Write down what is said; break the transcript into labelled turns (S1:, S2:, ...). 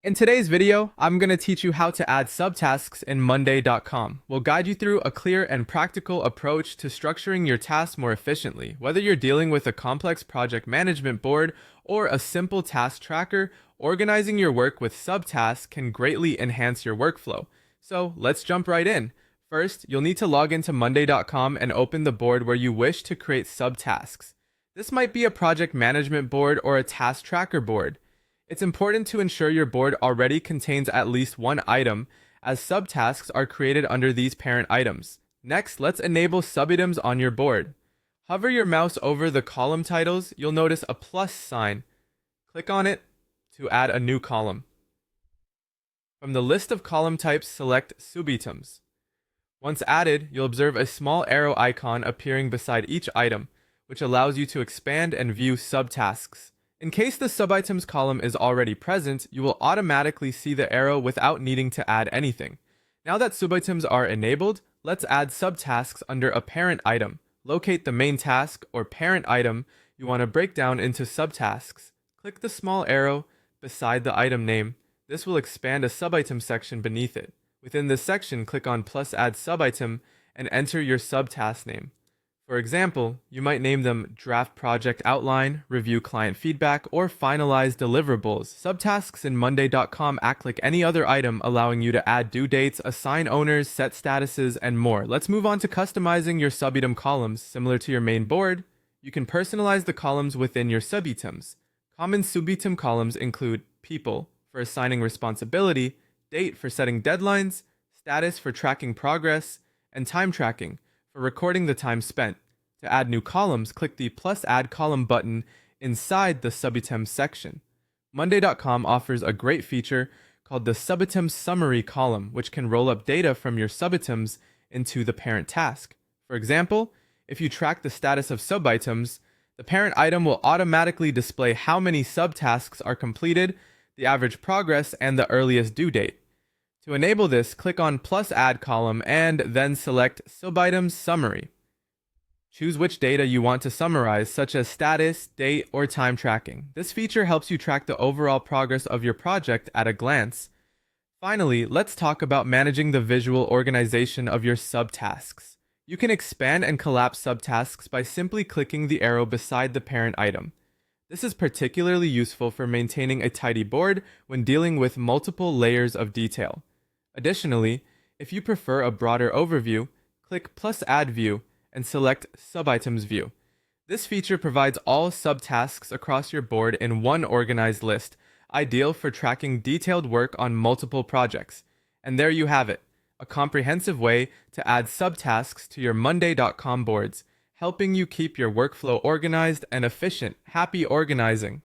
S1: In today's video, I'm going to teach you how to add subtasks in Monday.com. We'll guide you through a clear and practical approach to structuring your tasks more efficiently. Whether you're dealing with a complex project management board or a simple task tracker, organizing your work with subtasks can greatly enhance your workflow. So let's jump right in. First, you'll need to log into Monday.com and open the board where you wish to create subtasks. This might be a project management board or a task tracker board. It's important to ensure your board already contains at least one item, as subtasks are created under these parent items. Next, let's enable subitems on your board. Hover your mouse over the column titles, you'll notice a plus sign. Click on it to add a new column. From the list of column types, select subitems. Once added, you'll observe a small arrow icon appearing beside each item, which allows you to expand and view subtasks. In case the subitems column is already present, you will automatically see the arrow without needing to add anything. Now that subitems are enabled, let's add subtasks under a parent item. Locate the main task or parent item you want to break down into subtasks. Click the small arrow beside the item name. This will expand a subitem section beneath it. Within this section, click on plus add subitem and enter your subtask name. For example, you might name them Draft Project Outline, Review Client Feedback, or Finalize Deliverables. Subtasks in Monday.com act like any other item, allowing you to add due dates, assign owners, set statuses, and more. Let's move on to customizing your subitem columns. Similar to your main board, you can personalize the columns within your subitems. Common subitem columns include People for assigning responsibility, Date for setting deadlines, Status for tracking progress, and Time tracking for recording the time spent. To add new columns, click the plus add column button inside the subitems section. Monday.com offers a great feature called the subitems summary column, which can roll up data from your subitems into the parent task. For example, if you track the status of subitems, the parent item will automatically display how many subtasks are completed, the average progress, and the earliest due date. To enable this, click on plus add column and then select subitems summary. Choose which data you want to summarize, such as status, date, or time tracking. This feature helps you track the overall progress of your project at a glance. Finally, let's talk about managing the visual organization of your subtasks. You can expand and collapse subtasks by simply clicking the arrow beside the parent item. This is particularly useful for maintaining a tidy board when dealing with multiple layers of detail. Additionally, if you prefer a broader overview, click plus add view and select subitems view. This feature provides all subtasks across your board in one organized list, ideal for tracking detailed work on multiple projects. And there you have it, a comprehensive way to add subtasks to your Monday.com boards, helping you keep your workflow organized and efficient. Happy organizing!